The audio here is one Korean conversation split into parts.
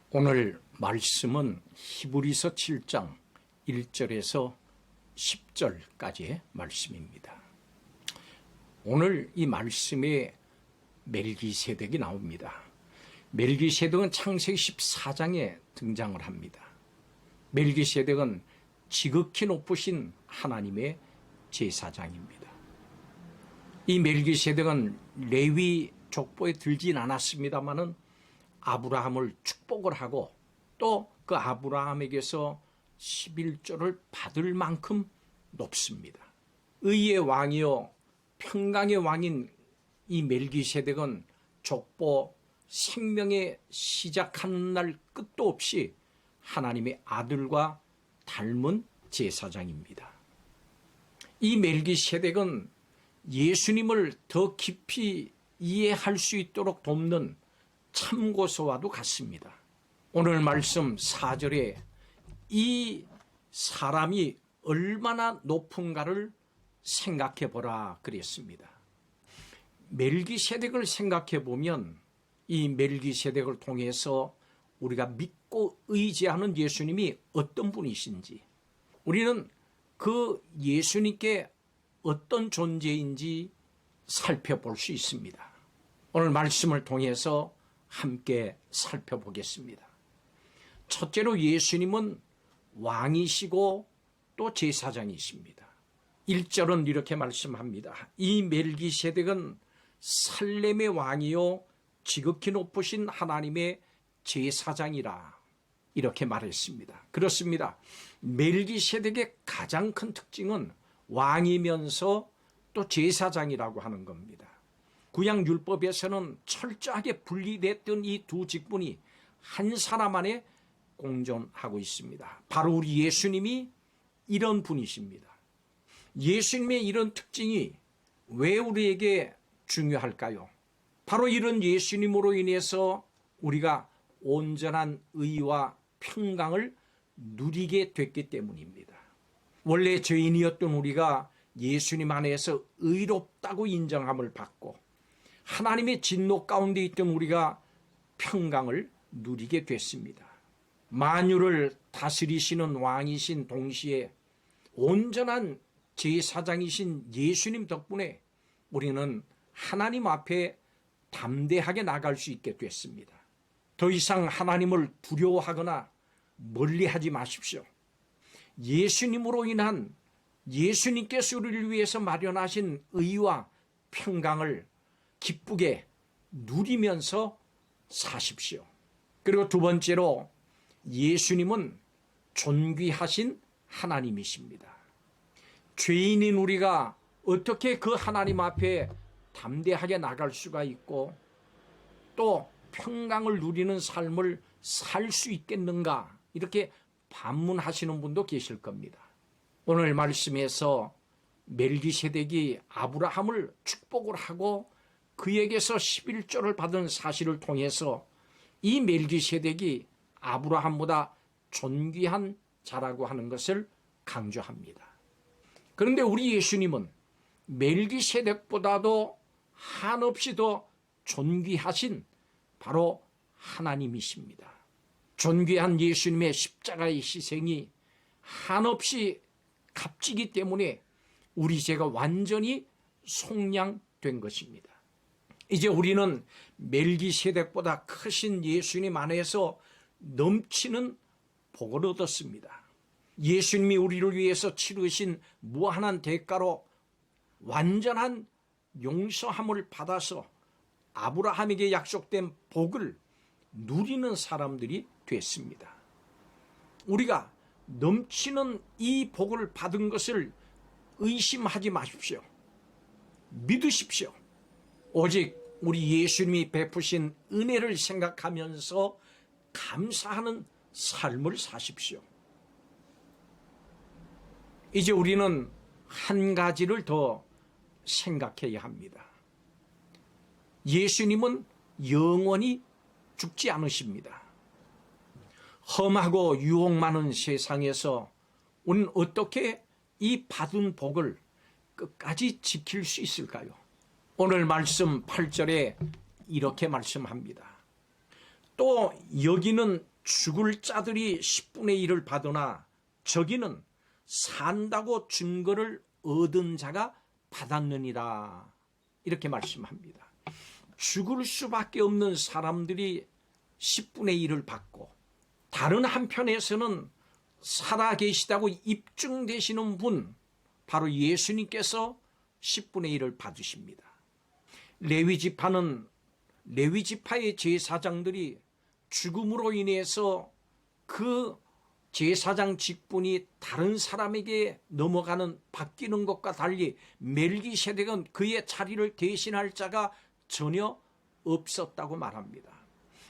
오늘 말씀은 히브리서 7장 1절에서 10절까지의 말씀입니다. 오늘 이 말씀에 멜기세덱이 나옵니다. 멜기세덱은 창세기 14장에 등장을 합니다. 멜기세덱은 지극히 높으신 하나님의 제사장입니다. 이 멜기세덱은 레위 족보에 들진 않았습니다마는 아브라함을 축복을 하고 또 그 아브라함에게서 11조를 받을 만큼 높습니다. 의의 왕이요 평강의 왕인 이 멜기세덱은 족보 생명의 시작하는 날 끝도 없이 하나님의 아들과 닮은 제사장입니다. 이 멜기세덱은 예수님을 더 깊이 이해할 수 있도록 돕는 참고서와도 같습니다. 오늘 말씀 4절에 이 사람이 얼마나 높은가를 생각해 보라 그랬습니다. 멜기세덱을 생각해 보면 이 멜기세덱을 통해서 우리가 믿고 의지하는 예수님이 어떤 분이신지, 우리는 그 예수님께 어떤 존재인지 살펴볼 수 있습니다. 오늘 말씀을 통해서 함께 살펴보겠습니다. 첫째로 예수님은 왕이시고 또 제사장이십니다. 1절은 이렇게 말씀합니다. 이 멜기세덱은 살렘의 왕이요 지극히 높으신 하나님의 제사장이라 이렇게 말했습니다. 그렇습니다. 멜기세덱의 가장 큰 특징은 왕이면서 또 제사장이라고 하는 겁니다. 구약 율법에서는 철저하게 분리됐던 이 두 직분이 한 사람 안에 공존하고 있습니다. 바로 우리 예수님이 이런 분이십니다. 예수님의 이런 특징이 왜 우리에게 중요할까요? 바로 이런 예수님으로 인해서 우리가 온전한 의와 평강을 누리게 됐기 때문입니다. 원래 죄인이었던 우리가 예수님 안에서 의롭다고 인정함을 받고 하나님의 진노 가운데 있던 우리가 평강을 누리게 됐습니다. 만유를 다스리시는 왕이신 동시에 온전한 제사장이신 예수님 덕분에 우리는 하나님 앞에 담대하게 나갈 수 있게 됐습니다. 더 이상 하나님을 두려워하거나 멀리하지 마십시오. 예수님으로 인한 예수님께서 우리를 위해서 마련하신 의와 평강을 기쁘게 누리면서 사십시오. 그리고 두 번째로 예수님은 존귀하신 하나님이십니다. 죄인인 우리가 어떻게 그 하나님 앞에 담대하게 나갈 수가 있고 또 평강을 누리는 삶을 살 수 있겠는가, 이렇게 반문하시는 분도 계실 겁니다. 오늘 말씀에서 멜기세덱이 아브라함을 축복을 하고 그에게서 11조를 받은 사실을 통해서 이 멜기세덱이 아브라함보다 존귀한 자라고 하는 것을 강조합니다. 그런데 우리 예수님은 멜기세덱보다도 한없이 더 존귀하신 바로 하나님이십니다. 존귀한 예수님의 십자가의 희생이 한없이 값지기 때문에 우리 죄가 완전히 속량된 것입니다. 이제 우리는 멜기세덱보다 크신 예수님 안에서 넘치는 복을 얻었습니다. 예수님이 우리를 위해서 치르신 무한한 대가로 완전한 용서함을 받아서 아브라함에게 약속된 복을 누리는 사람들이 됐습니다. 우리가 넘치는 이 복을 받은 것을 의심하지 마십시오. 믿으십시오. 오직 우리 예수님이 베푸신 은혜를 생각하면서 감사하는 삶을 사십시오. 이제 우리는 한 가지를 더 생각해야 합니다. 예수님은 영원히 죽지 않으십니다. 험하고 유혹 많은 세상에서 우리는 어떻게 이 받은 복을 끝까지 지킬 수 있을까요? 오늘 말씀 8절에 이렇게 말씀합니다. 또 여기는 죽을 자들이 10분의 1을 받으나 저기는 산다고 증거를 얻은 자가 받았느니라. 이렇게 말씀합니다. 죽을 수밖에 없는 사람들이 10분의 1을 받고, 다른 한편에서는 살아계시다고 입증되시는 분, 바로 예수님께서 10분의 1을 받으십니다. 레위지파는 레위지파의 제사장들이 죽음으로 인해서 그 제사장 직분이 다른 사람에게 넘어가는, 바뀌는 것과 달리 멜기세덱은 그의 자리를 대신할 자가 전혀 없었다고 말합니다.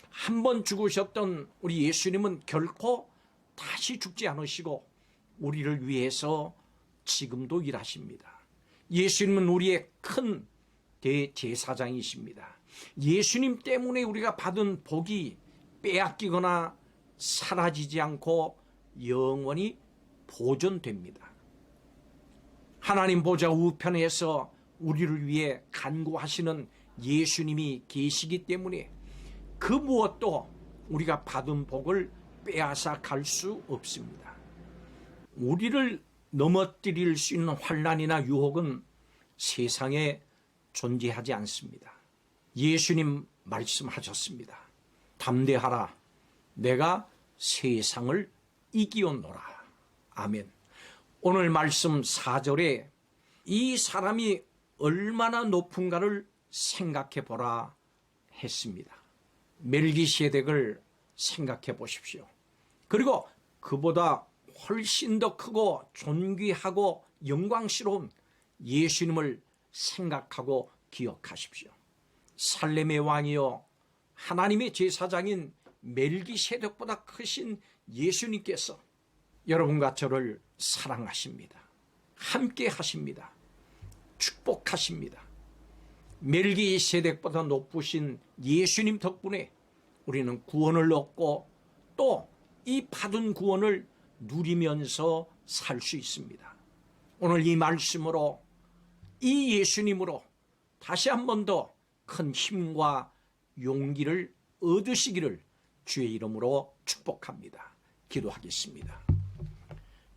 한 번 죽으셨던 우리 예수님은 결코 다시 죽지 않으시고 우리를 위해서 지금도 일하십니다. 예수님은 우리의 큰 대제사장이십니다. 예수님 때문에 우리가 받은 복이 빼앗기거나 사라지지 않고 영원히 보존됩니다. 하나님 보좌 우편에서 우리를 위해 간구하시는 예수님이 계시기 때문에 그 무엇도 우리가 받은 복을 빼앗아 갈 수 없습니다. 우리를 넘어뜨릴 수 있는 환난이나 유혹은 세상에 존재하지 않습니다. 예수님 말씀하셨습니다. 담대하라, 내가 세상을 이기었노라. 아멘. 오늘 말씀 4절에 이 사람이 얼마나 높은가를 생각해 보라 했습니다. 멜기세덱을 생각해 보십시오. 그리고 그보다 훨씬 더 크고 존귀하고 영광스러운 예수님을 생각하고 기억하십시오. 살렘의 왕이요 하나님의 제사장인 멜기세덱보다 크신 예수님께서 여러분과 저를 사랑하십니다. 함께 하십니다. 축복하십니다. 멜기세덱보다 높으신 예수님 덕분에 우리는 구원을 얻고 또 이 받은 구원을 누리면서 살 수 있습니다. 오늘 이 말씀으로, 이 예수님으로 다시 한 번 더 큰 힘과 용기를 얻으시기를 주의 이름으로 축복합니다. 기도하겠습니다.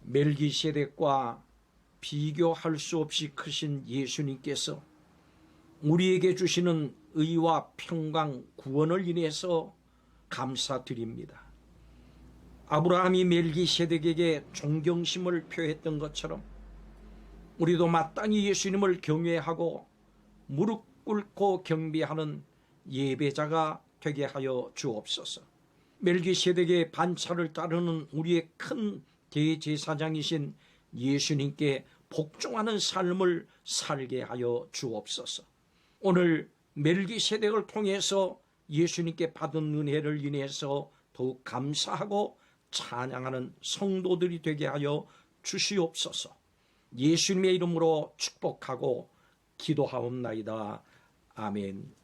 멜기세덱과 비교할 수 없이 크신 예수님께서 우리에게 주시는 의와 평강, 구원을 인해서 감사드립니다. 아브라함이 멜기세덱에게 존경심을 표했던 것처럼 우리도 마땅히 예수님을 경외하고 무릎 꿇고 경배하는 예배자가 되게 하여 주옵소서. 멜기세덱의 반차를 따르는 우리의 큰 대제사장이신 예수님께 복종하는 삶을 살게 하여 주옵소서. 오늘 멜기세덱을 통해서 예수님께 받은 은혜를 인해서 더욱 감사하고 찬양하는 성도들이 되게 하여 주시옵소서. 예수님의 이름으로 축복하고 기도하옵나이다. 아멘.